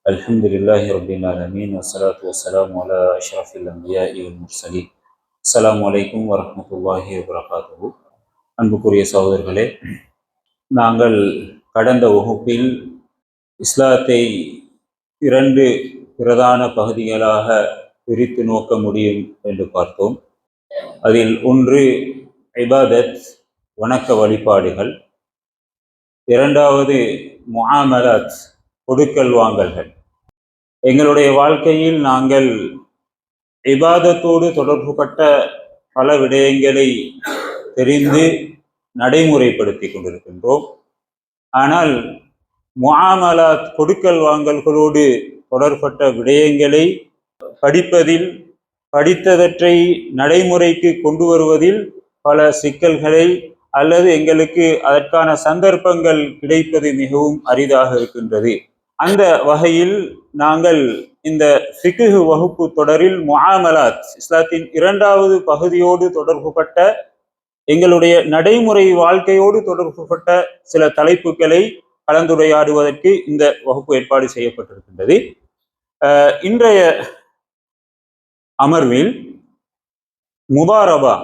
الحمد لله رب العالمين والصلاة والسلام على أشرف الأنبياء والمرسلين. السلام عليكم ورحمة الله وبركاته. அன்புக்குரிய சகோதரர்களே, நாங்கள் கடந்த வகுப்பில் இஸ்லாத்தை இரண்டு பிரதான பகுதிகளாக பிரித்து நோக்க முடியும் என்று பார்த்தோம். அதில் ஒன்று இபாதத், வணக்க வழிபாடுகள். இரண்டாவது முஆமலாத், கொடுக்கல் வாங்கல்கள். எங்களுடைய வாழ்க்கையில் நாங்கள் இபாதத்தோடு தொடர்புபட்ட பல விடயங்களை தெரிந்து நடைமுறைப்படுத்தி கொண்டிருக்கின்றோம். ஆனால் முஆமலாத், கொடுக்கல் வாங்கல்களோடு தொடர்பட்ட விடயங்களை படிப்பதில், படித்தவற்றை நடைமுறைக்கு கொண்டு வருவதில் பல சிக்கல்களை அல்லது எங்களுக்கு அதற்கான சந்தர்ப்பங்கள் கிடைப்பது மிகவும் அரிதாக இருக்கின்றது. அந்த வகையில் நாங்கள் இந்த ஃபிக்ஹ் வகுப்பு தொடரில் முஆமலாத், இஸ்லாத்தின் இரண்டாவது பகுதியோடு தொடர்புபட்ட எங்களுடைய நடைமுறை வாழ்க்கையோடு தொடர்புபட்ட சில தலைப்புகளை கலந்துரையாடுவதற்கு இந்த வகுப்பு ஏற்பாடு செய்யப்பட்டிருக்கின்றது. இன்றைய அமர்வில் முதாரபா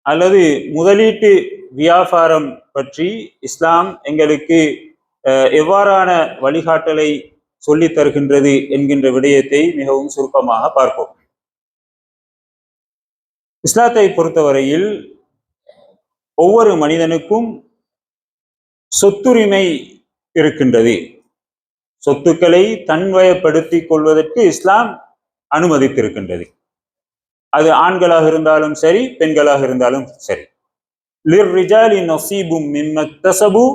அல்லது முதலீட்டு வியாபாரம் பற்றி இஸ்லாம் எங்களுக்கு எவ்வாறான வழிகாட்டலை சொல்லித் தருகின்றது என்கின்ற விடயத்தை மிகவும் சுருக்கமாக பார்ப்போம். இஸ்லாத்தை பொறுத்தவரையில் ஒவ்வொரு மனிதனுக்கும் சொத்துரிமை இருக்கின்றது. சொத்துக்களை தன்வயப்படுத்திக் கொள்வதற்கு இஸ்லாம் அனுமதித்திருக்கின்றது. அது ஆண்களாக இருந்தாலும் சரி, பெண்களாக இருந்தாலும் சரி. லிர்ரிஜாலி நஸீபும் மிம்மக்தஸபு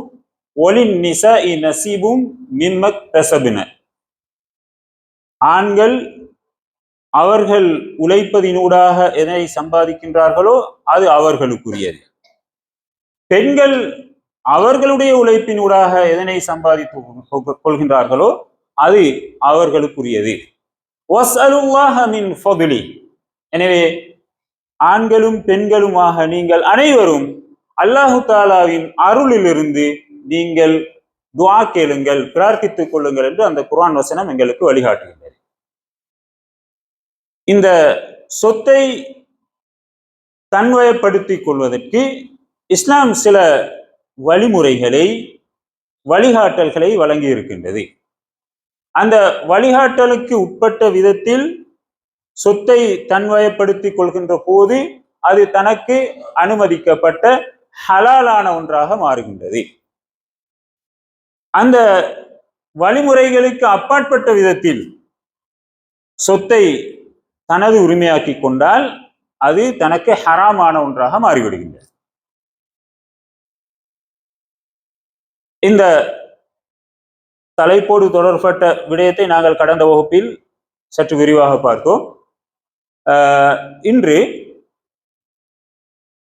வலின்னிஸாஇ நஸீபும் மிம்மக்தஸப்ன. ஆண்கள் அவர்கள் உழைப்பதினூடாக எதை சம்பாதிக்கின்றார்களோ அது அவர்களுக்குரியது. பெண்கள் அவர்களுடைய உழைப்பினூடாக எதனை சம்பாதித்து கொள்கின்றார்களோ அது அவர்களுக்குரியது. வஸ்அலுல்லாஹ மின் ஃபதுலி. எனவே ஆண்களும் பெண்களுமாக நீங்கள் அனைவரும் அல்லாஹு தாலாவின் அருளிலிருந்து நீங்கள் துஆ கேளுங்கள், பிரார்த்தித்துக் கொள்ளுங்கள் என்று அந்த குர்ஆன் வசனம் எங்களுக்கு வழிகாட்டுகின்றது. இந்த சொத்தை தன்வயப்படுத்திக் கொள்வதற்கு இஸ்லாம் சில வழிமுறைகளை, வழிகாட்டல்களை வழங்கி இருக்கின்றது. அந்த வழிகாட்டலுக்கு உட்பட்ட விதத்தில் சொத்தை தன்வயப்படுத்திக் கொள்கின்ற போது அது தனக்கு அனுமதிக்கப்பட்ட ஹலாலான ஒன்றாக மாறுகின்றது. அந்த வழிமுறைகளுக்கு அப்பாற்பட்ட விதத்தில் சொத்தை தனது உரிமையாக்கி கொண்டால் அது தனக்கு ஹராமான ஒன்றாக மாறிவிடுகின்றது. இந்த தலைப்போடு தொடர்பட்ட விடயத்தை நாங்கள் கடந்த வகுப்பில் சற்று விரிவாக பார்த்தோம். இன்று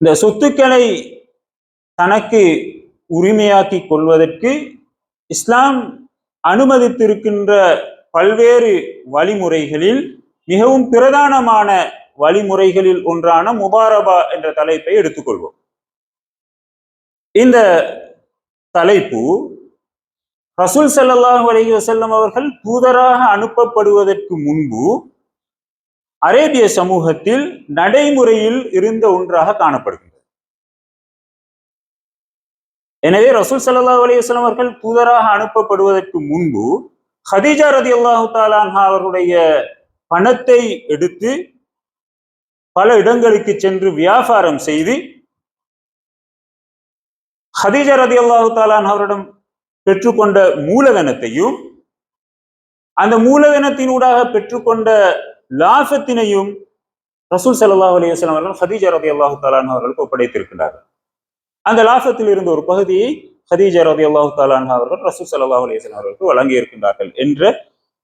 இந்த சொத்துக்களை தனக்கு உரிமையாக்கி கொள்வதற்கு இஸ்லாம் அனுமதித்திருக்கின்ற பல்வேறு வழிமுறைகளில் மிகவும் பிரதானமான வழிமுறைகளில் ஒன்றான முதாரபா என்ற தலைப்பை எடுத்துக்கொள்வோம். இந்த தலைப்பு ரசூல் ஸல்லல்லாஹு அலைஹி வஸல்லம் அவர்கள் தூதராக அனுப்பப்படுவதற்கு முன்பு அரேபிய சமூகத்தில் நடைமுறையில் இருந்த ஒன்றாக காணப்படுகின்றது. எனவே ரசூல் ஸல்லல்லாஹு அலைஹி வஸல்லம் அவர்கள் தூதராக அனுப்பப்படுவதற்கு முன்பு ஹதீஜா ரலியல்லாஹு தஆலா அன்ஹா அவருடைய பணத்தை எடுத்து பல இடங்களுக்கு சென்று வியாபாரம் செய்து ஹதீஜா ரலியல்லாஹு தஆலா அன்ஹா அவரிடம் பெற்றுக்கொண்ட மூலதனத்தையும் அந்த மூலதனத்தினூடாக பெற்றுக்கொண்ட லாபத்தினையும் ரசூல் ஸல்லல்லாஹு அலைஹி வஸல்லம் அவர்கள் ஹதீஜா ரலியல்லாஹு தஆலா அன்ஹா அவர்களுக்கு ஒப்படைத்திருக்கிறார்கள். அந்த லாபத்தில் இருந்த ஒரு பகுதியை ஹதீஜா ரலியல்லாஹு தஆலா அன்ஹா அவர்கள் ரசூல் ஸல்லல்லாஹு அலைஹி வஸல்லம் அவர்களுக்கு வழங்கி இருக்கின்றார்கள் என்ற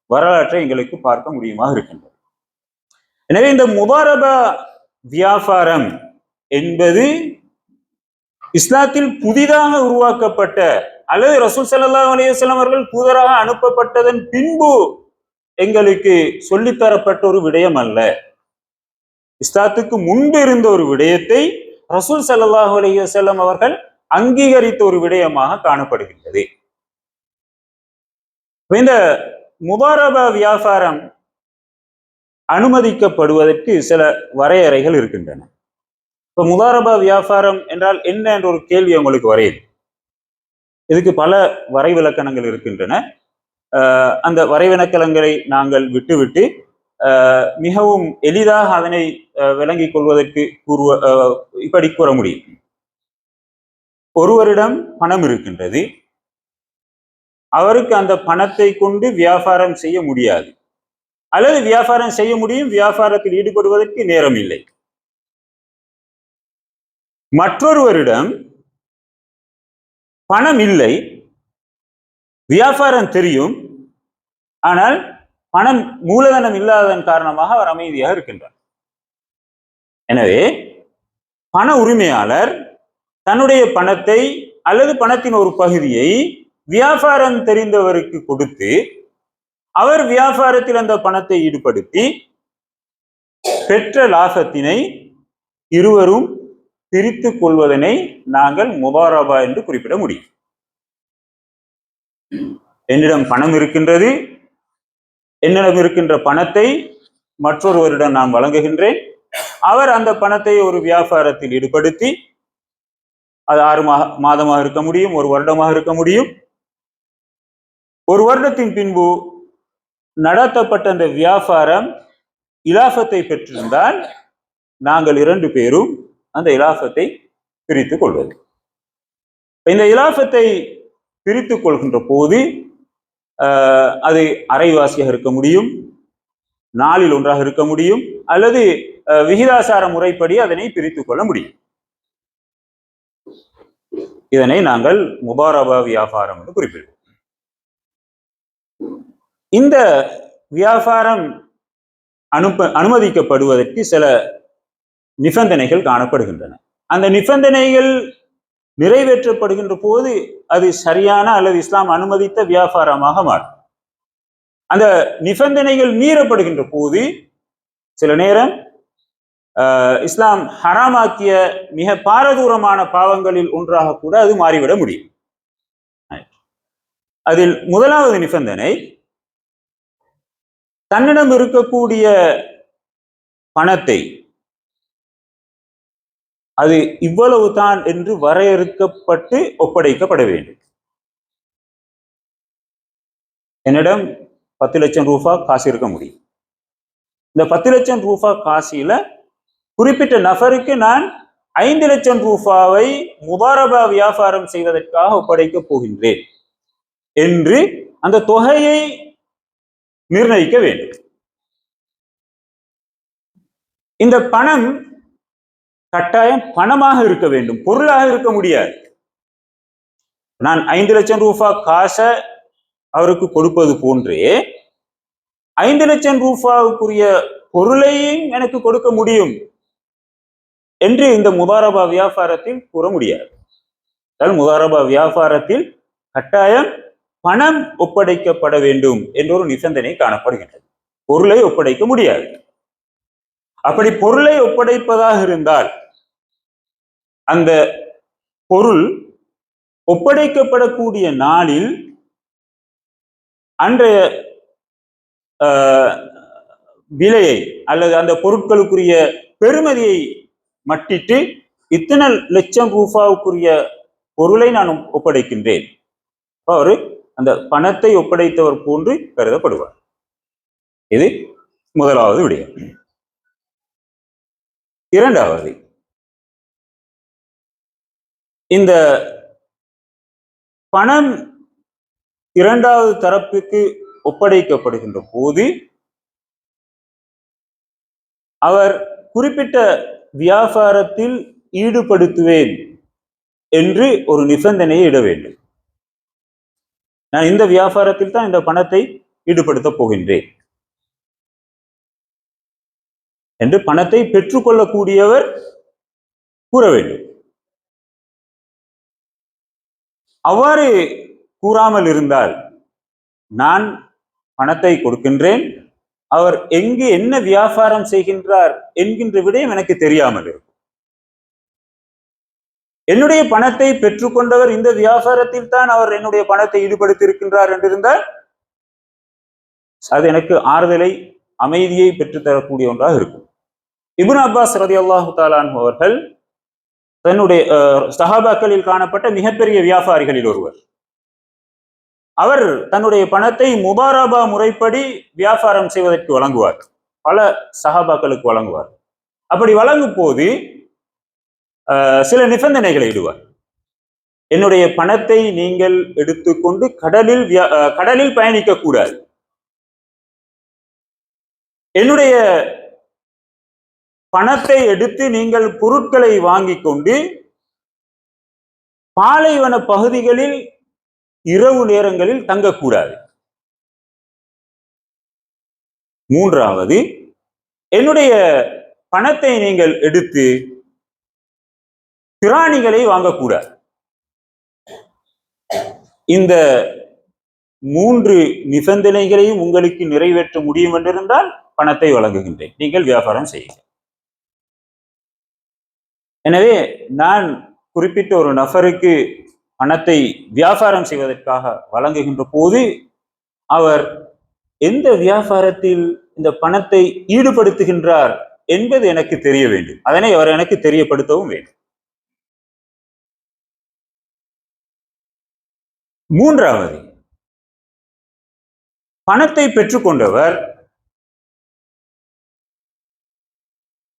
வரலாற்றை எங்களுக்கு பார்க்க முடியுமாக இருக்கின்றது. எனவே இந்த முதாரபா வியாபாரம் என்பது இஸ்லாத்தில் புதிதாக உருவாக்கப்பட்ட அல்லது ரசூல் ஸல்லல்லாஹு அலைஹி வஸல்லம் அவர்கள் தூதராக அனுப்பப்பட்டதன் பின்பு எங்களுக்கு சொல்லித்தரப்பட்ட ஒரு விடயம் அல்ல. இஸ்லாத்துக்கு முன்பு இருந்த ஒரு விடயத்தை ரசூல் ஸல்லல்லாஹு அலைஹி வஸல்லம் அவர்கள் அங்கீகரித்த ஒரு விடயமாக காணப்படுகின்றது. இந்த முதாரபா வியாபாரம் அனுமதிக்கப்படுவதற்கு சில வரையறைகள் இருக்கின்றன. இப்ப முதாரபா வியாபாரம் என்றால் என்ன என்ற ஒரு கேள்வி உங்களுக்கு வரையுது. இதுக்கு பல வரைவிலக்கணங்கள் இருக்கின்றன. அந்த வரைவிலக்கணங்களை நாங்கள் விட்டுவிட்டு மிகவும் எளிதாக அதனை விளங்கிக் கொள்வதற்கு இப்படி கூற முடியும். ஒருவரிடம் பணம் இருக்கின்றது, அவருக்கு அந்த பணத்தை கொண்டு வியாபாரம் செய்ய முடியாது, அல்லது வியாபாரம் செய்ய முடியும், வியாபாரத்தில் ஈடுபடுவதற்கு நேரம் இல்லை. மற்றொருவரிடம் பணம் இல்லை, வியாபாரம் தெரியும், ஆனால் பணம் மூலதனம் இல்லாததன் காரணமாக அவர் அமைதியாக இருக்கின்றார். எனவே பண உரிமையாளர் தன்னுடைய பணத்தை அல்லது பணத்தின் ஒரு பகுதியை வியாபாரம் தெரிந்தவருக்கு கொடுத்து அவர் வியாபாரத்தில் அந்த பணத்தை ஈடுபடுத்தி பெற்ற லாபத்தினை இருவரும் பிரித்துக் கொள்வதனை நாங்கள் முதாரபா என்று குறிப்பிட முடியும். என்னிடம் பணம் இருக்கின்றது, என்னிடம் இருக்கின்ற பணத்தை மற்றொருவரிடம் நான் வழங்குகின்றேன், அவர் அந்த பணத்தை ஒரு வியாபாரத்தில் ஈடுபடுத்தி, அது 6 மாதமாக இருக்க முடியும், 1 வருடமாக இருக்க முடியும். 1 வருடத்தின் பின்பு நடத்தப்பட்ட அந்த வியாபாரம் இலாபத்தை பெற்றிருந்தால் நாங்கள் 2 பேரும் அந்த இலாபத்தை பிரித்துக் கொள்வது. இந்த இலாபத்தை பிரித்துக் கொள்கின்ற போது அது அரைவாசியாக இருக்க முடியும், 4இல் 1ஆக இருக்க முடியும், அல்லது விகிதாசார முறைப்படி அதனை பிரித்துக் கொள்ள முடியும். இதனை நாங்கள் முதாரபா வியாபாரம் என்று குறிப்பிடுவோம். இந்த வியாபாரம் அனுமதிக்கப்படுவதற்கு சில நிபந்தனைகள் காணப்படுகின்றன. அந்த நிபந்தனைகள் நிறைவேற்றப்படுகின்ற போது அது சரியான அல்லது இஸ்லாம் அனுமதித்த வியாபாரமாக மாறும். அந்த நிபந்தனைகள் மீறப்படுகின்ற போது சில நேரம் இஸ்லாம் ஹராமாக்கிய மிக பாரதூரமான பாவங்களில் ஒன்றாக கூட அது மாறிவிட முடியும். அதில் முதலாவது நிபந்தனை, தன்னிடம் இருக்கக்கூடிய பணத்தை அது இவ்வளவு தான் என்று வரையறுக்கப்பட்டு ஒப்படைக்கப்பட வேண்டும். என்னிடம் 10 லட்சம் ரூபாய் காசு இருக்க முடியும். இந்த 10 லட்சம் ரூபாய் காசில குறிப்பிட்ட நபருக்கு நான் 5 லட்சம் ரூபாவை முதாரபா வியாபாரம் செய்வதற்காக ஒப்படைக்கப் போகின்றேன் என்று அந்த தொகையை நிர்ணயிக்க வேண்டும். இந்த பணம் கட்டாயம் பணமாக இருக்க வேண்டும், பொருளாக இருக்க முடியாது. நான் 5 லட்சம் ரூபாய் காசை அவருக்கு கொடுப்பது போன்றே 5 லட்சம் ரூபாய்க்குரிய பொருளையும் எனக்கு கொடுக்க முடியும் என்று இந்த முதாரபா வியாபாரத்தில் கூற முடியாது. முதாரபா வியாபாரத்தில் கட்டாயம் பணம் ஒப்படைக்கப்பட வேண்டும் என்ற ஒரு நிபந்தனை காணப்படுகின்றது. பொருளை ஒப்படைக்க முடியாது. அப்படி பொருளை ஒப்படைப்பதாக இருந்தால் அந்த பொருள் ஒப்படைக்கப்படக்கூடிய நாளில் அன்றைய விலையை அல்லது அந்த பொருட்களுக்குரிய பெறுமதியை மட்டிட்டு இத்தனை லட்சம் ரூபாவுக்குரிய பொருளை நான் ஒப்படைக்கின்றேன், அவர் அந்த பணத்தை ஒப்படைத்தவர் போன்று கருதப்படுவார். இது முதலாவது விடயம். இரண்டாவது, இந்த பணம் இரண்டாவது தரப்புக்கு ஒப்படைக்கப்படுகின்ற போது அவர் குறிப்பிட்ட வியாபாரத்தில் ஈடுபடுத்துவேன் என்று ஒரு நிபந்தனையை இட வேண்டும். நான் இந்த வியாபாரத்தில் தான் இந்த பணத்தை ஈடுபடுத்த போகின்றேன் என்று பணத்தை பெற்றுக்கொள்ளக்கூடியவர் கூற வேண்டும். அவ்வாறு கூறாமல் இருந்தால் நான் பணத்தை கொடுக்கின்றேன், அவர் எங்கு என்ன வியாபாரம் செய்கின்றார் என்கின்ற விடயம் எனக்கு தெரியாமல் இருக்கும். என்னுடைய பணத்தை பெற்றுக்கொண்டவர் இந்த வியாபாரத்தில் தான் அவர் என்னுடைய பணத்தை ஈடுபடுத்தி இருக்கின்றார் என்றிருந்தால் அது எனக்கு ஆறுதலை, அமைதியை பெற்றுத்தரக்கூடிய ஒன்றாக இருக்கும். இப்னு அப்பாஸ் ரலியல்லாஹு தஆலா அன்ஹு அவர்கள் தன்னுடைய சஹாபாக்களில் காணப்பட்ட மிகப்பெரிய வியாபாரிகளில் ஒருவர். அவர் தன்னுடைய பணத்தை முபாரபா முறைப்படி வியாபாரம் செய்வதற்கு வழங்குவார். பல சஹாபாக்களுக்கு வழங்குவார். அப்படி வழங்கும் போது சில நிபந்தனைகளை இடுவார். என்னுடைய பணத்தை நீங்கள் எடுத்துக்கொண்டு கடலில் பயணிக்க கூடாது. என்னுடைய பணத்தை எடுத்து நீங்கள் பொருட்களை வாங்கிக் கொண்டு பாலைவன பகுதிகளில் இரவு நேரங்களில் தங்கக்கூடாது. மூன்றாவது, என்னுடைய பணத்தை நீங்கள் எடுத்து பிராணிகளை வாங்கக்கூடாது. இந்த 3 நிபந்தனைகளையும் உங்களுக்கு நிறைவேற்ற முடியும் என்றிருந்தால் பணத்தை வழங்குகின்றேன், நீங்கள் வியாபாரம் செய்யுங்கள். எனவே நான் குறிப்பிட்ட ஒரு நபருக்கு பணத்தை வியாபாரம் செய்வதற்காக வழங்குகின்ற போது அவர் எந்த வியாபாரத்தில் இந்த பணத்தை ஈடுபடுத்துகின்றார் என்பது எனக்கு தெரிய வேண்டும். அதனை அவர் எனக்கு தெரியப்படுத்தவும் வேண்டும். மூன்றாவது, பணத்தை பெற்றுக்கொண்டவர்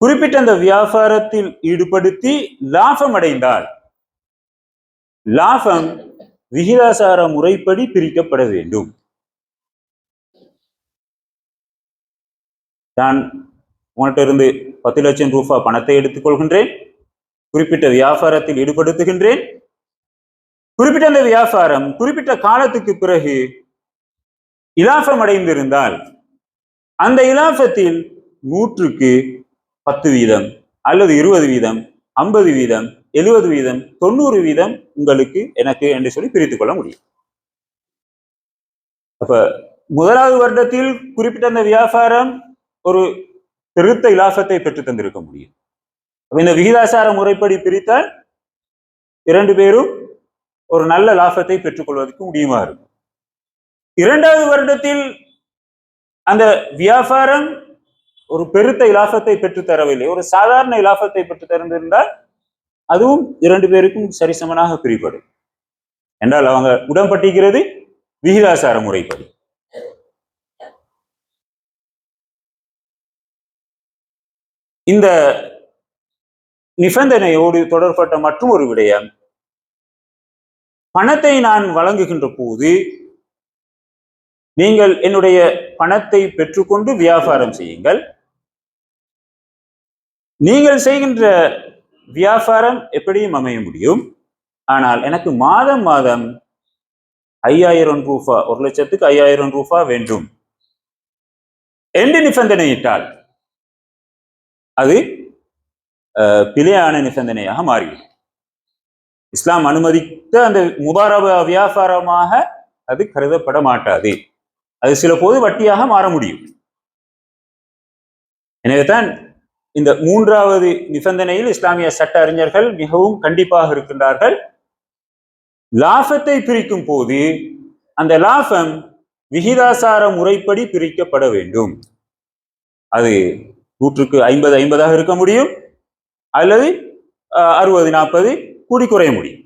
குறிப்பிட்ட அந்த வியாபாரத்தில் ஈடுபடுத்தி லாபம் அடைந்தால் லாபம் விகிதாசார முறைப்படி பிரிக்கப்பட வேண்டும். நான் உங்கள்கிட்ட இருந்து 10 லட்சம் ரூபாய் பணத்தை எடுத்துக் கொள்கின்றேன், குறிப்பிட்ட வியாபாரத்தில் ஈடுபடுத்துகின்றேன். குறிப்பிட்ட அந்த வியாபாரம் குறிப்பிட்ட காலத்துக்கு பிறகு இலாபம் அடைந்திருந்தால் அந்த இலாபத்தில் 100க்கு 10 வீதம் அல்லது 20 வீதம், 50 வீதம், 70 வீதம், 90 வீதம் உங்களுக்கு எனக்கு என்று சொல்லி பிரித்துக் கொள்ள முடியும். அப்ப முதலாவது வருடத்தில் குறிப்பிட்ட அந்த வியாபாரம் ஒரு பெருத்த இலாபத்தை பெற்று தந்திருக்க முடியும். இந்த விகிதாசார முறைப்படி பிரித்தால் 2 பேரும் ஒரு நல்ல லாபத்தை பெற்றுக் கொள்வதற்கு முடியுமா இருக்கும். 2வது வருடத்தில் அந்த வியாபாரம் ஒரு பெருத்த இலாபத்தை பெற்று தரவில்லை, ஒரு சாதாரண இலாபத்தை பெற்று தந்திருந்தால் அதுவும் 2 பேருக்கும் சரிசமனாக பிரிப்படும். என்றால் அவங்க உடன்பட்டிருக்கிறது விகிதாசார முறைப்படி. இந்த நிபந்தனையோடு தொடர்பட்ட மற்றும் ஒரு விடயம், பணத்தை நான் வழங்குகின்ற போது நீங்கள் என்னுடைய பணத்தை பெற்றுக்கொண்டு வியாபாரம் செய்யுங்கள். நீங்கள் செய்கின்ற வியாபாரம் எப்படியும் அமைய முடியும். ஆனால் எனக்கு மாதம் மாதம் 5000 ரூபாய், 1 லட்சத்துக்கு 5000 ரூபாய் வேண்டும் என்று நிபந்தனையிட்டால் அது பிழையான நிபந்தனையாக மாறிவிடும். இஸ்லாம் அனுமதித்த அந்த முபாரபா வியாபாரமாக அது கருதப்பட மாட்டாது. அது சில போது வட்டியாக மாற முடியும். எனவே தான் இந்த 3வது நிபந்தனையில் இஸ்லாமிய சட்ட அறிஞர்கள் மிகவும் கண்டிப்பாக இருக்கின்றார்கள். லாபத்தை பிரிக்கும் போது அந்த லாபம் விகிதாசார முறைப்படி பிரிக்கப்பட வேண்டும். அது 100க்கு 50-50 இருக்க முடியும், அல்லது 60-40 கூடி குறைய முடியும்.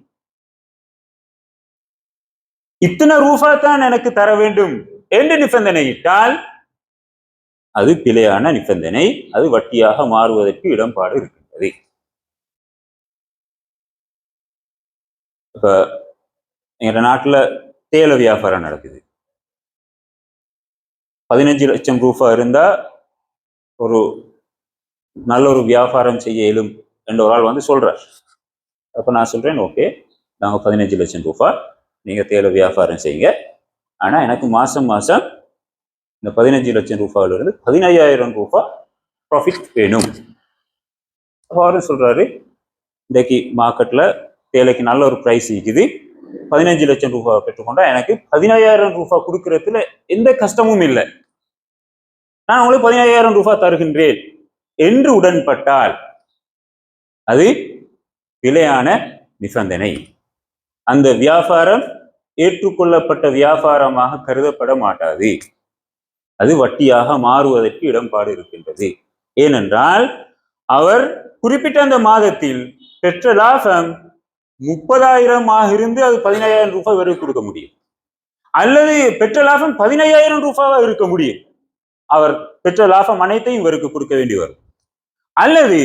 இத்தனை ரூபாய் தான் எனக்கு தர வேண்டும் என்று நிபந்தனையிட்டால் அது பிழையான நிபந்தனை, அது வட்டியாக மாறுவதற்கு இடம்பாடு இருக்கின்றது. இப்ப எங்க நாட்டுல தேயிலை வியாபாரம் நடக்குது. 15 லட்சம் ரூபாய் இருந்தா ஒரு நல்ல ஒரு வியாபாரம் செய்ய இயலும் என்ற ஒரு ஆள் வந்து சொல்றார். அப்ப நான் சொல்றேன், ஓகே, நாங்க 15 லட்சம் ரூபாய், நீங்க தேயிலை வியாபாரம் செய்யுங்க, ஆனா எனக்கு மாசம் மாசம் இந்த 15 லட்சம் ரூபாயிலிருந்து 15000 ரூபாய் ப்ராஃபிட் வேணும். அவரு சொல்றாரு, இன்றைக்கு மார்க்கெட்ல தேயிலைக்கு நல்ல ஒரு பிரைஸ் இருக்குது, 15 லட்சம் ரூபாய் பெற்றுக்கொண்டா எனக்கு 15000 ரூபாய் கொடுக்கறதுல எந்த கஷ்டமும் இல்லை, நான் உங்களுக்கு 15000 ரூபாய் தருகின்றேன் என்று உடன்பட்டால் அது பிழையான நிபந்தனை. அந்த வியாபாரம் ஏற்றுக்கொள்ளப்பட்ட வியாபாரமாக கருதப்பட மாட்டாது. அது வட்டியாக மாறுவதற்கு இடம்பாடு இருக்கின்றது. ஏனென்றால் அவர் குறிப்பிட்ட அந்த மாதத்தில் பெற்ற லாபம் 30,000 இருந்து அது 15,000 ரூபாய் வரை கொடுக்க முடியும், அல்லது பெற்ற லாபம் 15,000 ரூபாயாக இருக்க முடியும். அவர் பெற்ற லாபம் அனைத்தையும் இவருக்கு கொடுக்க வேண்டி வரும். அல்லது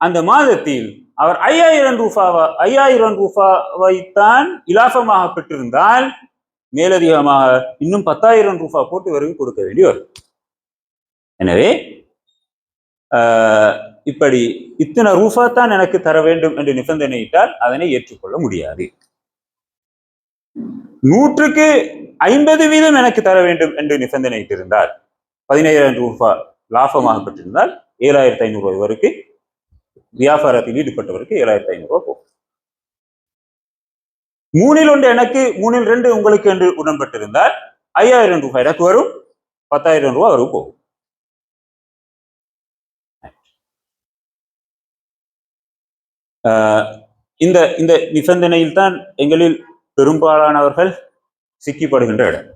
அந்த மாதத்தில் அவர் 5,000 ரூபாவைத்தான் இலாபமாக பெற்றிருந்தால் மேலதிகமாக இன்னும் 10,000 ரூபாய் போட்டு இவருக்கு கொடுக்க வேண்டி வரும். எனவே இப்படி இத்தனை ரூபா தான் எனக்கு தர வேண்டும் என்று நிபந்தனையிட்டால் அதனை ஏற்றுக்கொள்ள முடியாது. 100க்கு 50% எனக்கு தர வேண்டும் என்று நிபந்தனையிட்டிருந்தால் 15,000 ரூபாய் லாபமாக பெற்றிருந்தால் 7,500 ரூபாய் வரைக்கும் வியாபாரத்தில் ஈடுபட்டவருக்கு 7,500 ரூபாய் போகும். 3இல் 1 எனக்கு 3இல் 2 உங்களுக்கு என்று உடன்பட்டிருந்தால் 5,000 ரூபாய் எனக்கு வரும், 10,000 ரூபாய் வரும் போகும். இந்த இந்த நிபந்தனையில் தான் எங்களில் பெரும்பாலானவர்கள் சிக்கிப்படுகின்ற இடம்.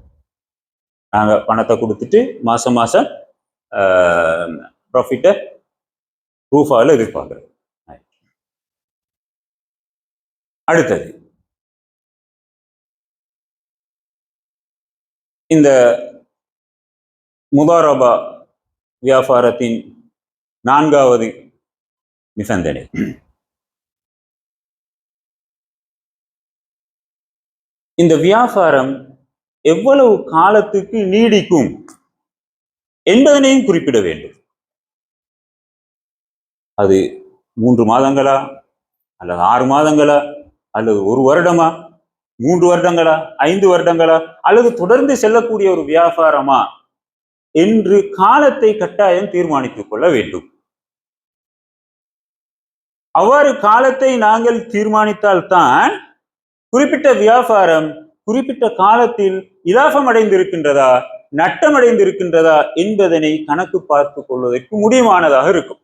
நாங்க பணத்தை கொடுத்துட்டு மாசம் மாசம் ப்ராஃபிட்டை ரூபாவில் எதிர்பார்க்கிறோம். அடுத்தது இந்த முதாரபா வியாபாரத்தின் 4வது நிபந்தனை. இந்த வியாபாரம் எவ்வளவு காலத்துக்கு நீடிக்கும் என்பதனையும் குறிப்பிட வேண்டும். அது 3 மாதங்களா, அல்லது 6 மாதங்களா, அல்லது 1 வருடமா, 3 வருடங்களா, 5 வருடங்களா, அல்லது தொடர்ந்து செல்லக்கூடிய ஒரு வியாபாரமா என்று காலத்தை கட்டாயம் தீர்மானித்துக் கொள்ள வேண்டும். அவ்வாறு காலத்தை நாங்கள் தீர்மானித்தால்தான் குறிப்பிட்ட வியாபாரம் குறிப்பிட்ட காலத்தில் இலாபம் அடைந்திருக்கின்றதா, நட்டம் அடைந்திருக்கின்றதா என்பதனை கணக்கு பார்த்துக் கொள்வதற்கு முடியுமானதாக இருக்கும்.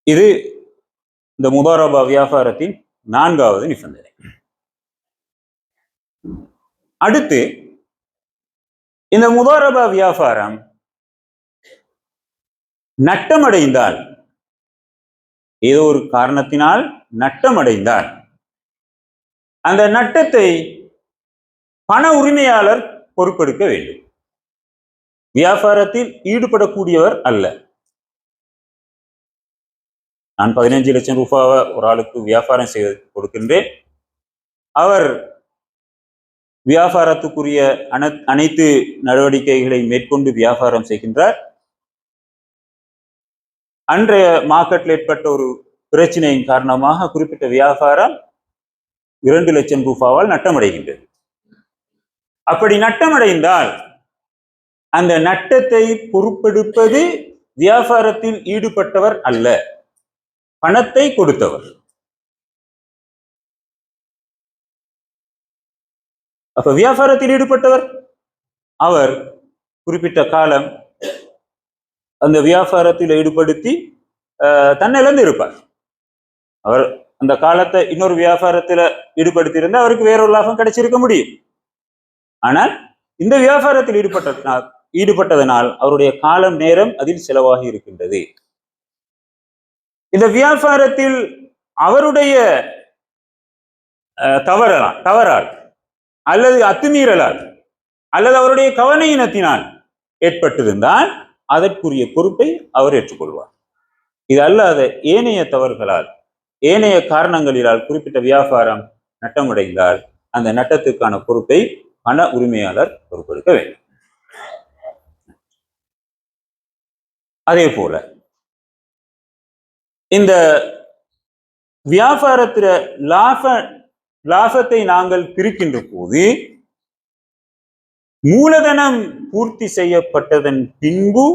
இது இந்த முதாரபா வியாபாரத்தின் 4வது நிபந்தனை. அடுத்து இந்த முதாரபா வியாபாரம் நட்டமடைந்தால், ஏதோ ஒரு காரணத்தினால் நட்டமடைந்தால் அந்த நட்டத்தை பண உரிமையாளர் பொறுப்பெடுக்க வேண்டும். வியாபாரத்தில் ஈடுபடக்கூடியவர் அல்ல. நான் 15 லட்சம் ரூபாவை ஒரு ஆளுக்கு வியாபாரம் செய்து கொடுக்கின்றேன். அவர் வியாபாரத்துக்குரிய அனைத்து நடவடிக்கைகளை மேற்கொண்டு வியாபாரம் செய்கின்றார். அன்றைய மார்க்கெட்டில் ஏற்பட்ட ஒரு பிரச்சனையின் காரணமாக குறிப்பிட்ட வியாபாரம் 2 லட்சம் ரூபாவால் நட்டமடைகின்றது. அப்படி நட்டமடைந்தால் அந்த நட்டத்தை பொறுப்பெடுப்பது வியாபாரத்தில் ஈடுபட்டவர் அல்ல, பணத்தை கொடுத்தவர். அப்ப வியாபாரத்தில் ஈடுபட்டவர் அவர் குறிப்பிட்ட காலம் அந்த வியாபாரத்தில் ஈடுபடுத்தி தன்னை இழந்து இருப்பார். அவர் அந்த காலத்தை இன்னொரு வியாபாரத்துல ஈடுபடுத்தி இருந்தா அவருக்கு வேறொரு லாபம் கிடைச்சிருக்க முடியும். ஆனால் இந்த வியாபாரத்தில் ஈடுபட்டதனால் அவருடைய காலம் நேரம் அதில் செலவாகி இருக்கின்றது. இந்த வியாபாரத்தில் அவருடைய தவறால் அல்லது அத்துமீறலால் அல்லது அவருடைய கவனையினத்தினால் ஏற்பட்டிருந்தால் அதற்குரிய பொறுப்பை அவர் ஏற்றுக்கொள்வார். இது அல்லாத ஏனைய தவறுகளால் ஏனைய காரணங்களினால் குறிப்பிட்ட வியாபாரம் நட்டமடைந்தால் அந்த நட்டத்துக்கான பொறுப்பை பண உரிமையாளர் பொறுப்பெடுக்க வேண்டும். அதே போல இந்த வியாபாரத்தில லாபத்தை நாங்கள் பிரிக்கின்ற போது மூலதனம் பூர்த்தி செய்யப்பட்டதன் பின்பு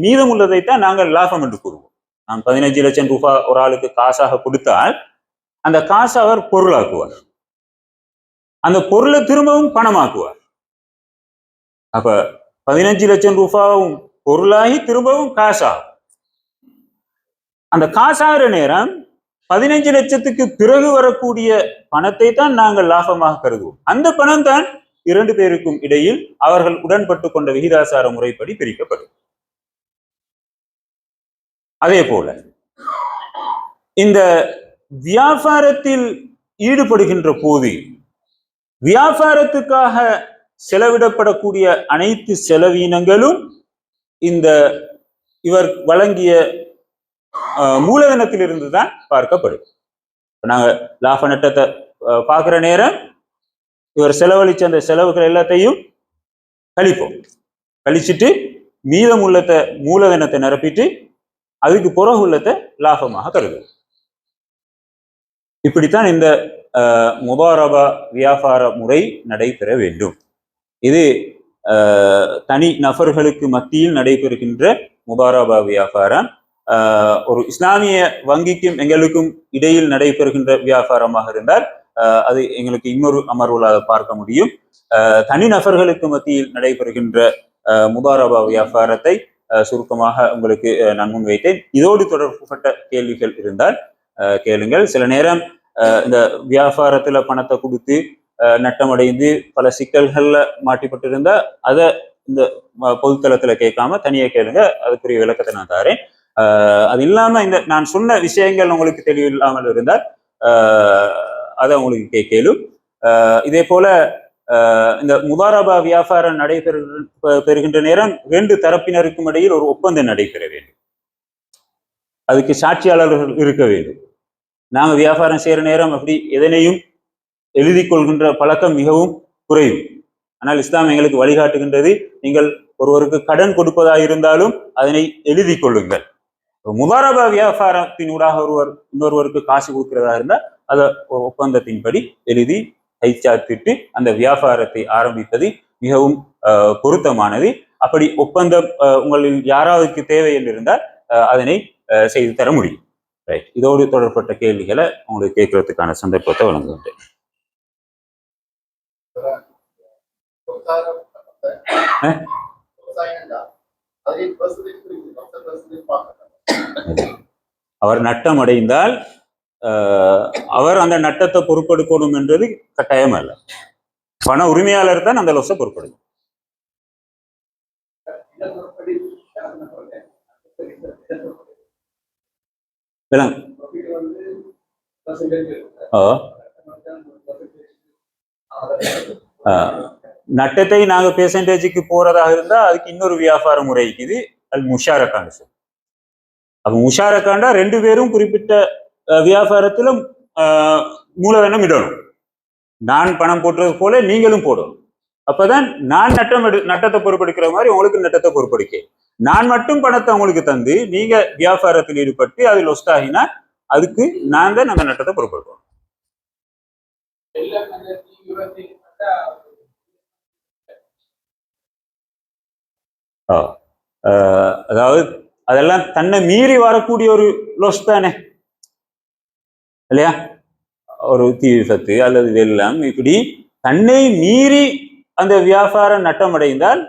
மீதமுள்ளதைத்தான் நாங்கள் லாபம் என்று கூறுவோம். நாம் 15 லட்சம் ரூபாய் ஒரு ஆளுக்கு காசாக கொடுத்தால் அந்த காசை அவர் பொருளாக்குவார், அந்த பொருளை திரும்பவும் பணமாக்குவார். அப்ப 15 லட்சம் ரூபாயும் பொருளாகி திரும்பவும் காசாகும். அந்த காசாகிற நேரம் 15 லட்சத்துக்கு பிறகு வரக்கூடிய பணத்தை தான் நாங்கள் லாபமாக கருதுவோம். அந்த பணம் தான் 2 பேருக்கும் இடையில் அவர்கள் உடன்பட்டு கொண்ட விகிதாசார முறைப்படி பிரிக்கப்படும். அதே போல இந்த வியாபாரத்தில் ஈடுபடுகின்ற போது வியாபாரத்துக்காக செலவிடப்படக்கூடிய அனைத்து செலவீனங்களும் இந்த இவர் வழங்கிய மூலதனத்திலிருந்து தான் பார்க்கப்படும். நாங்க லாப நட்டத்தை பார்க்கிற நேரம் இவர் செலவழிச்ச அந்த செலவுகள் எல்லாத்தையும் கழிப்போம். கழிச்சிட்டு மீதம் உள்ளத்தை மூலதனத்தை நிரப்பிட்டு அதுக்கு புறகு உள்ளத்தை லாபமாக கருதும். இப்படித்தான் இந்த முதாரபா வியாபார முறை நடைபெற வேண்டும். இது தனி நபர்களுக்கு மத்தியில் நடைபெறுகின்ற முதாரபா வியாபாரம். ஒரு இஸ்லாமிய வங்கிக்கும் எங்களுக்கும் இடையில் நடைபெறுகின்ற வியாபாரமாக இருந்தால் அது எங்களுக்கு இன்னொரு அமர்வுகளாக பார்க்க முடியும். தனி நபர்களுக்கு மத்தியில் நடைபெறுகின்ற முதாரபா வியாபாரத்தை சுருக்கமாக உங்களுக்கு நான் முன்வைத்தேன். இதோடு தொடர்புபட்ட கேள்விகள் இருந்தால் கேளுங்கள். சில நேரம் இந்த வியாபாரத்துல பணத்தை கொடுத்து நட்டமடைந்து பல சிக்கல்கள்ல மாட்டிப்பட்டிருந்தா அதை இந்த பொதுத்தளத்துல கேட்காம தனியா கேளுங்க, அதுக்குரிய விளக்கத்தை நான் தாரேன். அது இல்லாம இந்த நான் சொன்ன விஷயங்கள் உங்களுக்கு தெளிவில்லாமல் இருந்தால் அதை உங்களுக்கு கேளும். இதே போல இந்த முதாரபா வியாபாரம் நடைபெறுகின்ற நேரம் 2 தரப்பினருக்கும் இடையில் ஒரு ஒப்பந்தம் நடைபெற வேண்டும். அதுக்கு சாட்சியாளர்கள் இருக்க வேண்டும். நாங்க வியாபாரம் செய்யற நேரம் அப்படி எதனையும் எழுதி கொள்கின்ற பழக்கம் மிகவும் குறையும். ஆனால் இஸ்லாம் எங்களுக்கு வழிகாட்டுகின்றது, நீங்கள் ஒருவருக்கு கடன் கொடுப்பதாக இருந்தாலும் அதனை எழுதி கொள்ளுங்கள். முதாரபா வியாபாரத்தினூடாக இன்னொருவருக்கு காசு கொடுக்கிறதா இருந்தால் அதை ஒரு ஒப்பந்தத்தின்படி எழுதி கைச்சாத்திட்டு அந்த வியாபாரத்தை ஆரம்பிப்பது மிகவும் பொருத்தமானது. அப்படி ஒப்பந்தம் உங்களில் யாராவதுக்கு தேவை என்று இருந்தால் அதனை செய்து தர முடியும். ரைட், இதோடு தொடர்பட்ட கேள்விகளை உங்களுக்கு கேட்கறதுக்கான சந்தர்ப்பத்தை வழங்குகின்றேன். அவர் நட்டம் அடைந்தால் அவர் அந்த நட்டத்தை பொறுப்பெடுக்கணும் என்றது கட்டாயம் அல்ல. பண உரிமையாளர் தான் அந்த லொஸை பொறுப்பெடுக்கும். நட்டத்தை நாங்க பெர்சன்டேஜுக்கு போறதாக இருந்தா அதுக்கு இன்னொரு வியாபார முறை இருக்குது, அது முஷாரக்கான்னு சொல்லி. அப்ப முஷாரக்காண்டா 2 பேரும் குறிப்பிட்ட வியாபாரத்துல மூலதனம் இடணும். நான் பணம் போட்டுறது போல நீங்களும் போடணும். அப்பதான் நான் நட்டத்தை பொறுப்பெடுக்கிற மாதிரி உங்களுக்கு நட்டத்தை பொறுப்பெடுக்க. நான் மட்டும் பணத்தை உங்களுக்கு தந்து நீங்க வியாபாரத்தில் ஈடுபட்டு அது லொஸ்ட் ஆகினா அதுக்கு நான் தான் அந்த நட்டத்தை பொறுப்பெடுக்கணும். அதாவது அதெல்லாம் தன்னை மீறி வரக்கூடிய ஒரு லொஸ் தானே இல்லையா? ஒரு தீ விபத்து அல்லது வெள்ளம், இப்படி தன்னை மீறி அந்த வியாபாரம் நட்டமடைந்தால்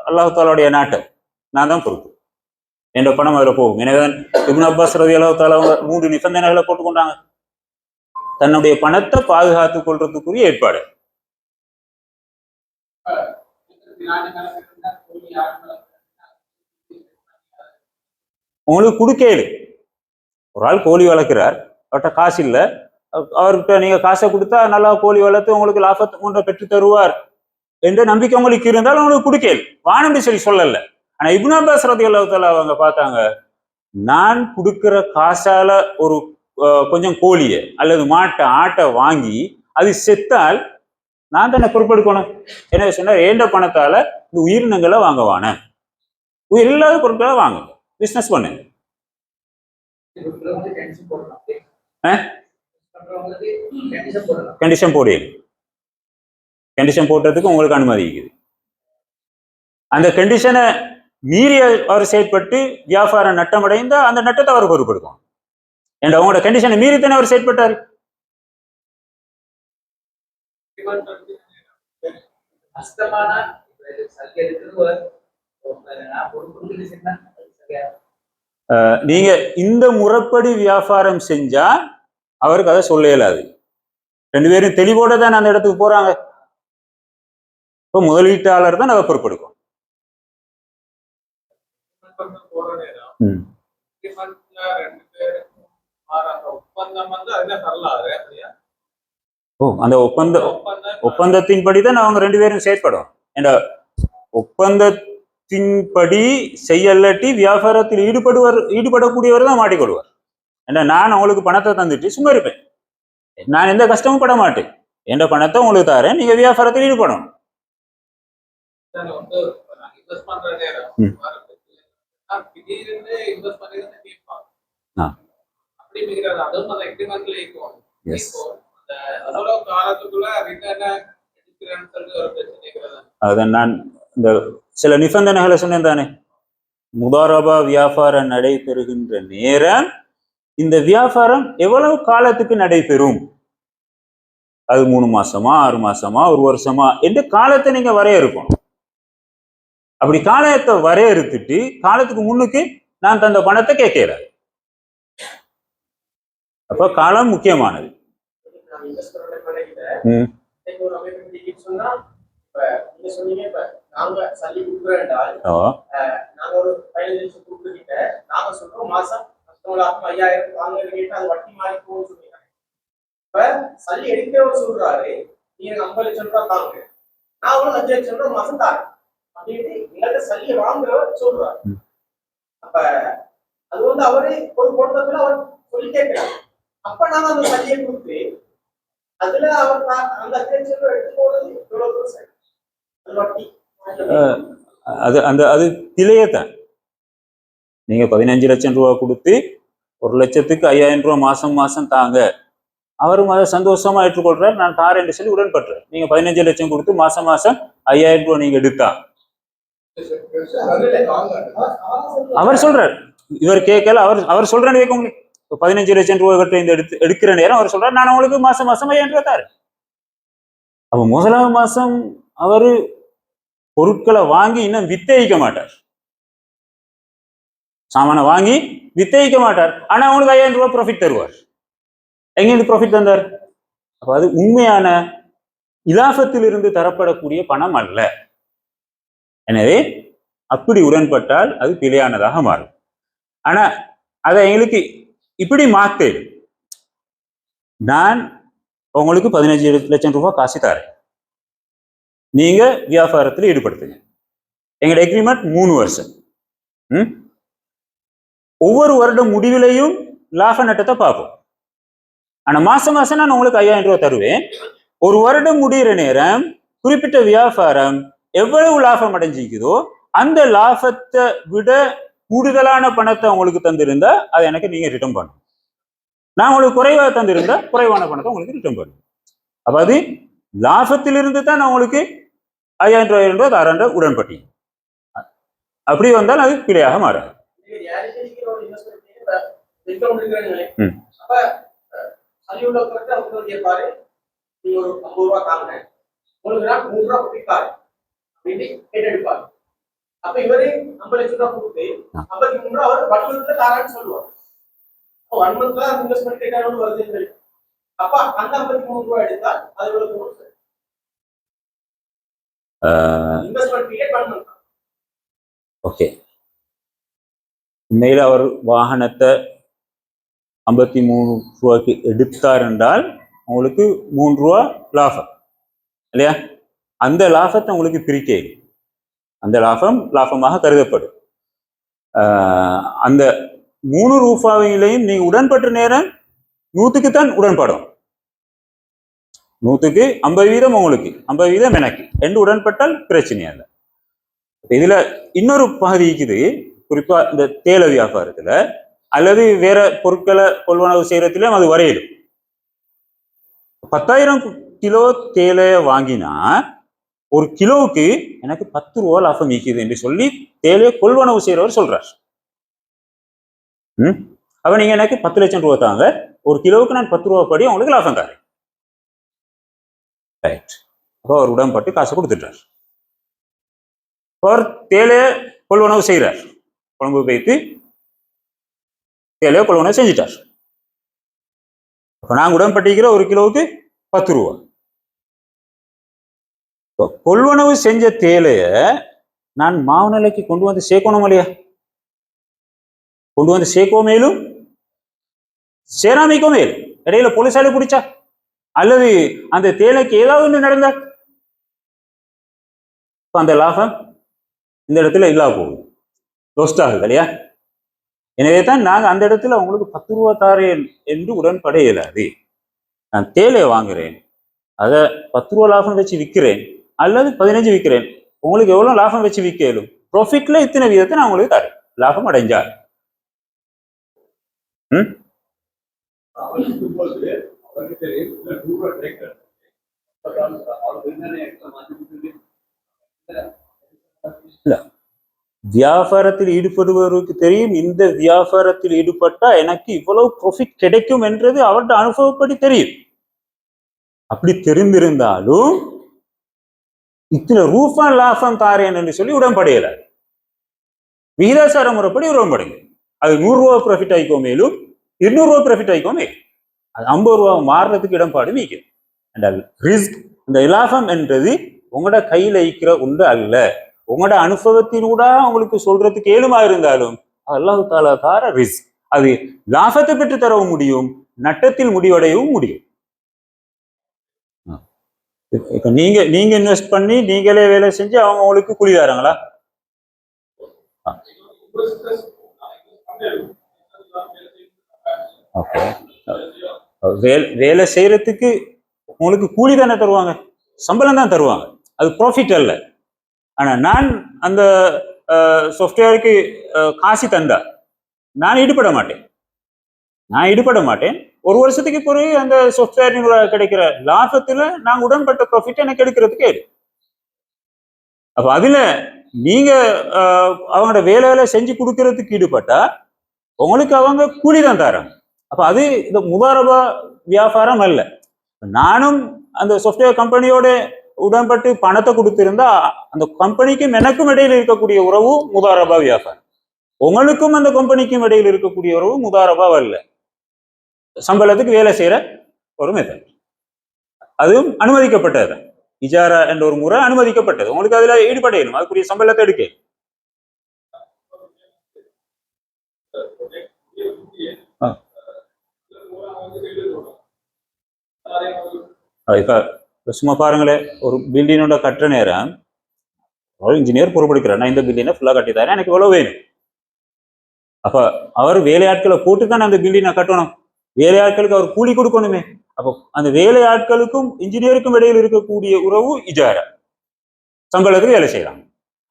அல்லாஹாலுடைய நாட்டம், நான் தான் பொறுப்பு, என்ற பணம் அதில் போகும். எனவேதான் இப்னு அப்பாஸ் ரலியல்லாஹு தஆலா 3 நிபந்தனைகளை போட்டுக்கொண்டாங்க. தன்னுடைய பணத்தை பாதுகாத்துக் கொள்றதுக்குரிய ஏற்பாடு. உங்களுக்கு கொடுக்கேடு. ஒரு ஆள் கோழி வளர்க்கிறார், அவர்கிட்ட காசு இல்லை, அவர்கிட்ட நீங்க காசை கொடுத்தா நல்லா கோழி வளர்த்து உங்களுக்கு லாபத்தை கொண்ட பெற்று தருவார் என்ற நம்பிக்கை உங்களுக்கு இருந்தால் உங்களுக்கு கொடுக்கேள், வானம்பி சொல்லல. ஆனா இப்னு அப்பாஸ் ரலியல்லாஹு தஆலா அவங்க பார்த்தாங்க, நான் கொடுக்கிற காசால ஒரு கொஞ்சம் கோழியை அல்லது ஆட்டை வாங்கி அது செத்தால் நான் தானே பொறுப்பெடுக்கணும். என்ன சொன்னா, ஏண்ட பணத்தால இந்த உயிரினங்களை வாங்குவான, உயிர் இல்லாத பொருட்களை வாங்குங்க, பிசினஸ் பண்ணுங்க. கண்டிஷன் போடுங்க. கண்டிஷன் போட்டதுக்கு உங்களுக்கு அனுமதி இருக்குது. அந்த கண்டிஷனை மீறி அவர் செயற்பட்டு வியாபாரம் நட்டமடைந்தா அந்த நட்டத்தை அவர் பொறுப்பெடுக்கும். என்ற அவங்களோட கண்டிஷனை மீறித்தானே அவர் செயற்பட்டாரு. நீங்க இந்த முறைப்படி வியாபாரம் செஞ்சா அவருக்கு அதை சொல்ல இயலாது. ரெண்டு பேரும் தெளிவோட தான் அந்த இடத்துக்கு போறாங்க. இப்போ முதலீட்டாளர் தான் அதை பொறுப்பெடுக்கும். அந்த ஒப்பந்தத்தின்படிதான் அவங்க ரெண்டு பேரும் செயற்படும். என்ற ஒப்பந்தத்தின்படி செய்யலட்டி வியாபாரத்தில் ஈடுபடக்கூடியவர் தான் மாட்டிக்கொள்வார். ஏன்னா நான் உங்களுக்கு பணத்தை தந்துட்டு சும்மா இருப்பேன், நான் எந்த கஷ்டமும் பட மாட்டேன், என்ற பணத்தை உங்களுக்கு தரேன், நீங்க வியாபாரத்தில் ஈடுபடணும். அதான் நான் இந்த சில நிபந்தனைகளை சொன்னேன் தானே. முதாரபா வியாபாரம் நடைபெறுகின்ற நேரம் இந்த வியாபாரம் எவ்வளவு காலத்துக்கு நடைபெறும், அது 3 மாசமா 6 மாசமா 1 வருஷமா என்ற காலத்தை நீங்க வரையறுக்கணும். அப்படி காலத்தை வரையறுத்துட்டு காலத்துக்கு முன்னுக்கு நான் தந்த பணத்தை கேட்கிறாரு. அப்ப காலம் முக்கியமானது. சல்லி எடுக்கிறவர் சொல்றாரு, நீங்க 50 லட்சம் ரூபாய் தாங்க, நான் ஒரு 5 லட்சம் ரூபாய் மாசம் தாரேன் அப்படின்னு எங்கள்கிட்ட சல்லியை வாங்குறவர் சொல்றாரு. அப்ப அது வந்து அவரு ஒரு பொருத்தத்துல அவர் சொல்லி கேட்கிறார். அப்ப நாங்க அந்த சல்லியை கொடுத்து அதுல அவர் அந்த 5 லட்சம் ரூபாய் எடுத்து போறது எவ்வளவு சரி, அது வட்டி. அது திளையத்தான். நீங்க 15 லட்சம் ரூபாய் கொடுத்து 1 லட்சத்துக்கு 5000 ரூபாய் மாசம் மாசம் தாங்க, அவரும் அதை சந்தோஷமா ஏற்றுக்கொள்றாரு, நான் தாரேன் சொல்லி உடன்படுறாரு. நீங்க 15 லட்சம் கொடுத்து மாசம் மாசம் 5000 ரூபாய் நீங்க எடுத்தா அவர் சொல்றாரு, இவர் கேட்கல, அவர் சொல்றேன்னு கேட்க உங்களுக்கு 15 லட்சம் ரூபாய் கட்ட இந்த எடுக்கிற நேரம் அவர் சொல்றாரு, நான் உங்களுக்கு மாசம் மாசம் 5000 ரூபாய் தாரு. அப்ப முதலாவது மாசம் அவரு பொருட்களை வாங்கி இன்னும் வித்தயிக்க மாட்டார், சாமான வாங்கி வித்தயிக்க மாட்டார், ஆனா அவங்களுக்கு 5000 ரூபாய் ப்ராஃபிட் தருவார். எங்கிருந்து ப்ராஃபிட் தந்தார்? அப்ப அது உண்மையான இலாபத்தில் இருந்து தரப்படக்கூடிய பணம் அல்ல. எனவே அப்படி உடன்பட்டால் அது பிழையானதாக மாறும். ஆனா அதை எங்களுக்கு இப்படி மாத்து, நான் உங்களுக்கு 15 லட்சம் ரூபாய் காசு தரேன், நீங்க வியாபாரத்தில் ஈடுபடுத்துங்க, எங்களோட எக்ரிமெண்ட் 3 வருஷம், ஒவ்வொரு வருடம் முடிவிலையும் லாப நட்டத்தை பார்ப்போம். ஆனா மாசம் மாசம் நான் உங்களுக்கு 5000 ரூபாய் தருவேன். ஒரு வருடம் முடிகிற நேரம் குறிப்பிட்ட வியாபாரம் எவ்வளவு லாபம் அடைஞ்சிக்குதோ அந்த லாபத்தை விட கூடுதலான பணத்தை உங்களுக்கு தந்திருந்தா அதை எனக்கு நீங்க ரிட்டர்ன் பண்ணணும். நான் உங்களுக்கு குறைவாக தந்திருந்தா குறைவான பணத்தை உங்களுக்கு ரிட்டர்ன் பண்ணணும். அப்ப அது லாபத்திலிருந்து தான் நான் உங்களுக்கு 5000 ரூபாய் தரேன் உடன்பட்டீங்க. அப்படி வந்தால் அது பிழையாக மாறாது. அப்ப இவரே 50 லட்சம் ரூபாய் கொடுத்து 53 ரூபாய் அவர் வருஷத்துல தாரான்னு சொல்லுவார். 1 month தான் இன்வெஸ்ட்மெண்ட் கேட்டாலும் வருது. அப்ப அந்த 53 ரூபாய் எடுத்தால் அது எவ்வளவு இன்வெஸ்ட்மெண்ட் பீரியட் 1 month. ஓகே, உண்மையில் அவர் வாகனத்தை 53 ரூபாய்க்கு எடுத்தார் என்றால் உங்களுக்கு 3 ரூபா லாபம் இல்லையா? அந்த லாபத்தை உங்களுக்கு பிரிக்க, அந்த லாபமாக கருதப்படும். அந்த 3 ரூபாயிலையும் நீங்க உடன்பட்ட நேரம் 100க்கு தான் உடன்படும். 100க்கு 50% உங்களுக்கு, 50% எனக்கு என்று உடன்பட்டால் பிரச்சனை இல்லை. இதுல இன்னொரு பகுதி இருக்குது, குறிப்பா இந்த தேயிலை வியாபாரத்துல அல்லது வேற பொருட்களை கொள்வனவு செய்யறதுலயும் அது வரையிடும். 10,000 கிலோ தேயிலையை வாங்கினா ஒரு கிலோவுக்கு எனக்கு 10 ரூபா லாபம் ஈக்குது என்று சொல்லி தேயிலையை கொள்வனவு செய்யறவர் சொல்றார். அப்ப நீங்க எனக்கு 10 லட்சம் ரூபா தாங்க, ஒரு கிலோவுக்கு நான் 10 ரூபா படி உங்களுக்கு லாபம் தரேன். ரைட். அப்போ அவர் உடன்பட்டு காசு கொடுத்துட்டார். அவர் தேயிலையை கொள்வனவு செய்கிறார், கொழும்பு வைத்து தேலையோ கொள்வனவு செஞ்சிட்டார். அப்ப நாங்க உடன்பட்டிருக்கிற 1 கிலோவுக்கு 10 ரூபா. கொள்வனவு செஞ்ச தேலைய நான் மாவுநிலைக்கு கொண்டு வந்து சேர்க்கணும் இல்லையா? கொண்டு வந்து சேர்க்கோ மேலும் சேராமிக்கோ மேலும் இடையில போலீஸால பிடிச்சா அல்லது அந்த தேலைக்கு ஏதாவது ஒன்று நடந்தா அந்த லாபம் இந்த இடத்துல இல்லா போகுது, லொஸ்ட் ஆகுது இல்லையா? எனவே தான் நாங்க அந்த இடத்துல உங்களுக்கு 10 ரூபா தாரேன் என்று உடன்பட இயலாது. நான் தேலையை வாங்குறேன், அதை 10 ரூபா லாபம் வச்சு விற்கிறேன் அல்லது 15 விற்கிறேன், உங்களுக்கு எவ்வளவு லாபம் வச்சு விற்கலும் ப்ராஃபிட்ல இத்தனை வீதத்தை நான் உங்களுக்கு தரேன், லாபம் அடைஞ்சா. இல்ல, வியாபாரத்தில் ஈடுபடுபவருக்கு தெரியும் இந்த வியாபாரத்தில் ஈடுபட்டா எனக்கு இவ்வளவு ப்ராஃபிட் கிடைக்கும் என்றது அவருடைய அனுபவப்படி தெரியும். அப்படி தெரிந்திருந்தாலும் இத்தனை ரூபா லாபம் தாரேன் என்று சொல்லி உடன்படையல. விகிதாசார முறைப்படி உடன்படுங்க. அது 100 ரூபா ப்ராஃபிட் ஆயிக்கோ மேலும் 200 ரூபா ப்ராஃபிட் ஆயிக்கோ மேலும் அது 50 ரூபா மாறுறதுக்கு இடம்பாடு மீக்கும். ரிஸ்க், இந்த லாபம் என்றது உங்களோட கையில இருக்கிற ஒன்று அல்ல. உங்களோட அனுபவத்தினூடா உங்களுக்கு சொல்றதுக்கு ஏழுமா இருந்தாலும் அல்லாஹ் தஆலா தார ரிஸ்க். அது லாபத்தை பெற்று தரவும் முடியும், நட்டத்தில் முடிவடையவும் முடியும். இப்ப நீங்க இன்வெஸ்ட் பண்ணி நீங்களே வேலை செஞ்சு அவங்க உங்களுக்கு கூலி தராங்களா? வேலை செய்யறதுக்கு உங்களுக்கு கூலி தானே தருவாங்க, சம்பளம் தான் தருவாங்க, அது ப்ராஃபிட் அல்ல. ஆனா நான் அந்த சாஃப்ட்வேருக்கு காசு தந்தா நான் ஈடுபட மாட்டேன். 1 வருஷத்துக்கு பிறகு அந்த சாஃப்ட்வேர் கிடைக்கிற லாபத்துல நான் உடன்பட்ட ப்ராஃபிட் எனக்கு எடுக்கிறதுக்கு ஏது. அப்ப அதுல நீங்க அவங்களோட வேலையில செஞ்சு கொடுக்கறதுக்கு ஈடுபட்டா உங்களுக்கு அவங்க கூலி தான் தராங்க. அப்ப அது இந்த முதாரபா வியாபாரம் அல்ல. நானும் அந்த சாஃப்ட்வேர் கம்பெனியோட உடன்பட்டு பணத்தை கொடுத்திருந்தா அந்த கம்பெனிக்கும் எனக்கும் இடையில இருக்கக்கூடிய உறவு முதாரபா வியாபாரம், உங்களுக்கும் அந்த கம்பெனிக்கும் இடையில இருக்கக்கூடிய உறவு முதாரபா அல்ல. சம்பளத்துக்கு வேலை செய்யற ஒரு மெத்தட், அதுவும் அனுமதிக்கப்பட்டது. இஜாரா என்ற ஒரு முறை அனுமதிக்கப்பட்டது. உங்களுக்கு அதுல ஈடுபடணும், அதுக்குரிய சம்பளத்தை எடுக்க. இப்ப சும்மா பாருங்களேன், ஒரு பில்டிங்கோட கட்டுற நேரம் ஒரு இன்ஜினியர் பொறுப்படுக்கிறார், நான் இந்த பில்டிங்கை ஃபுல்லா கட்டித்தாரேன், எனக்கு எவ்வளவு வேணும். அப்ப அவர் வேலையாட்களை போட்டு தான் அந்த பில்டிங்கை கட்டணும், வேலையாட்களுக்கு அவர் கூலி கொடுக்கணுமே. அப்போ அந்த வேலையாட்களுக்கும் இன்ஜினியருக்கும் இடையில் இருக்கக்கூடிய உறவு இஜாரா, சம்பளத்துக்கு வேலை செய்யலாம்.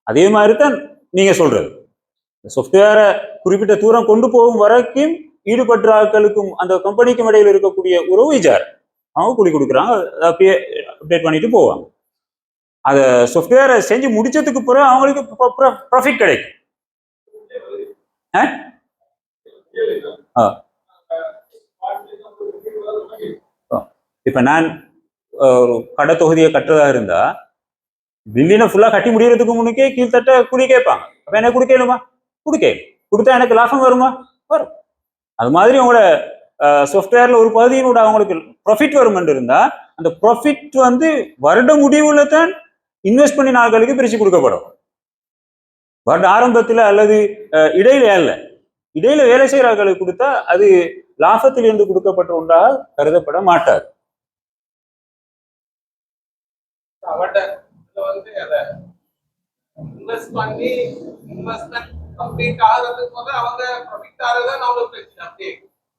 அதே மாதிரி தான் நீங்க சொல்றது, சாஃப்ட்வேரை குறிப்பிட்ட தூரம் கொண்டு போகும் வரைக்கும் ஈடுபட்ட ஆட்களுக்கும் அந்த கம்பெனிக்கும் இடையில் இருக்கக்கூடிய உறவு இஜாரா. அவங்க கூலி கொடுக்குறாங்க, அப்படியே அப்டேட் பண்ணிட்டு போவாங்க. அத சாஃப்ட்வேரை செஞ்சு முடிச்சதுக்கு பிறகு அவங்களுக்கு ப்ராஃபிட் கிடைக்கும். இப்ப நான் ஒரு கடை தொகுதியை கட்டுறதா இருந்தா பில்டினை ஃபுல்லா கட்டி முடியறதுக்கு முன்னுக்கே கீழ்த்தட்ட கூலி கேட்பாங்க. அப்ப என்ன கொடுக்கலுமா? கொடுத்தா எனக்கு லாபம் வருமா? வரும். அது மாதிரி உங்களோட சாஃப்ட்வேர்ல ஒரு பகுதியினோட அவங்களுக்கு ப்ராஃபிட் வரும் என்று இருந்தா அந்த ப்ராஃபிட் வருட முடிவுல தான் இன்வெஸ்ட் பண்ணி நாட்களுக்கு பிரிச்சு கொடுக்கப்படும். வருட ஆரம்பத்துல அல்லது இடையில அல்ல. இடையில வேலை செய்யறார்களுக்கு கொடுத்தா அது லாபத்தில் இருந்து கொடுக்கப்பட்ட ஒன்றாக கருதப்பட மாட்டாது.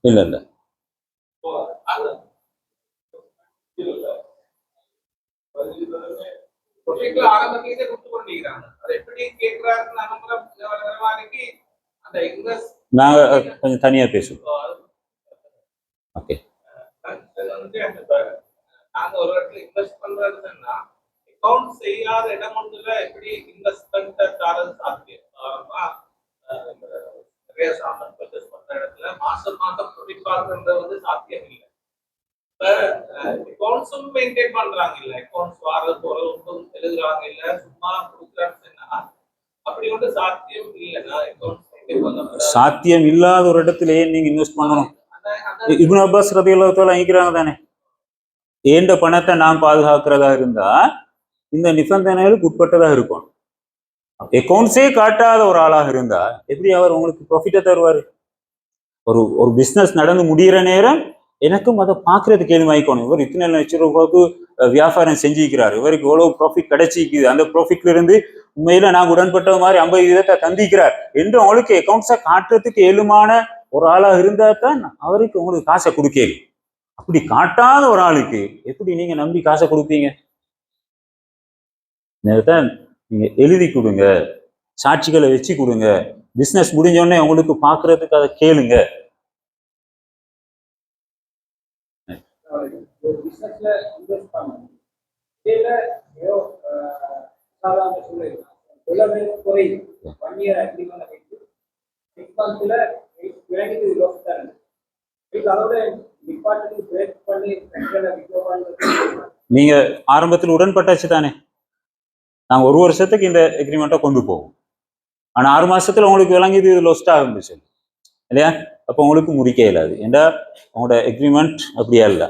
இல்ல இல்ல, நாங்க கொஞ்சம் தனியா பேசுவோம். ஓகே, நாங்க ஒரு இடத்துல இன்வெஸ்ட் பண்றதுன்னா அக்கவுண்ட் செய்யாத இடம் ஒன்றுல எப்படி இன்வெஸ்ட்மெண்ட் சார்ஜ் சாத்தியம். நிறைய சாமான் பர்ச்சேஸ் பண்ற இடத்துல மாசம் ப்ராஃபிட் பார்க்கறது சாத்தியம் இல்லை. அக்கவுண்ட்ஸும் மெயின்டைன் பண்றாங்க இல்ல, அக்கவுண்ட்ஸ் வாரது போற ஒன்றும் எழுதுறாங்க இல்ல, சும்மா கொடுக்குறான்னு சொன்னா அப்படி ஒன்று சாத்தியம் இல்லைன்னா அக்கவுண்ட்ஸ் சாத்தியம் இல்லாத ஒரு இடத்துல ஏன் நீங்க இன்வெஸ்ட் பண்ணணும்? இப்னு அப்பாஸ் ரலியல்லாஹு தஆலா நினைக்கிறாங்க தானே, ஏண்ட பணத்தை நான் பாதுகாக்கிறதா இருந்தா இந்த நிபந்தனைகளுக்கு உட்பட்டதா இருக்கும். அக்கௌண்ட்ஸே காட்டாத ஒரு ஆளாக இருந்தா எப்படி அவர் உங்களுக்கு ப்ராஃபிட்டை தருவாரு? ஒரு ஒரு பிசினஸ் நடந்து முடிகிற நேரம் எனக்கும் அதை பார்க்கறதுக்கு எதுவும் இவர் இத்தனை லட்சம் ரூபாய்க்கு வியாபாரம் செஞ்சுக்கிறாரு, இவருக்கு எவ்வளவு ப்ராஃபிட் கிடைச்சிக்குது, அந்த ப்ராஃபிட்ல இருந்து உண்மையில நாங்கள் உடன்பட்ட மாதிரி 50% தந்திக்கிறார் என்று அவங்களுக்கு அக்கௌண்ட்ஸை காட்டுறதுக்கு ஏழுமான ஒரு ஆளாக இருந்தா தான் அவருக்கு உங்களுக்கு காசை கொடுக்கல. அப்படி காட்டாத ஒரு ஆளுக்கு எப்படி நீங்க நம்பி காசை கொடுப்பீங்க? தான் நீங்க எழுதி கொடுங்க, சாட்சிகளை வச்சு கொடுங்க, பிசினஸ் முடிஞ்சோடனே உங்களுக்கு பாக்குறதுக்கு அதை கேளுங்க. நீங்க ஆரம்பத்தில் உடன்பட்டாச்சு தானே, நாங்க ஒரு வருஷத்துக்கு இந்த எக்ரிமெண்ட்டை கொண்டு போவோம், ஆனா 6 மாசத்துல உங்களுக்கு விளங்கிது இது லொஸ்ட் ஆரம்பிச்சு இல்லையா? அப்போ உங்களுக்கு முடிக்க இயலாது. ஏண்டா உங்களோட எக்ரிமெண்ட் அப்படியா இல்லை,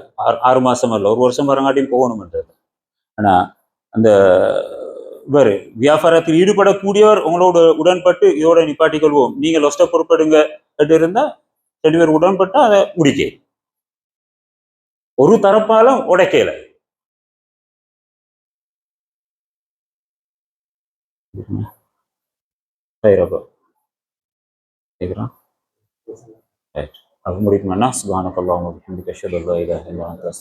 6 மாசம் இல்லை, 1 வருஷம் வரங்காட்டியும் போகணும்ன்றது. ஆனா அந்த இவர் வியாபாரத்தில் ஈடுபடக்கூடியவர் உங்களோட உடன்பட்டு இதோட நிப்பாட்டி கொள்வோம், நீங்க லொஸ்ட பொறுப்படுங்க இருந்தா 2 பேர் உடன்பட்டா அதை முடிக்க, ஒரு தரப்பாலும் உடைக்கல. கேக்குறான். அது முடிக்குமாண்ணா? சுப்ஹானக்கல்லாஹு வ பிஹம்திக அஷ்ஹது அல்லா இலாஹா இல்லா அன்த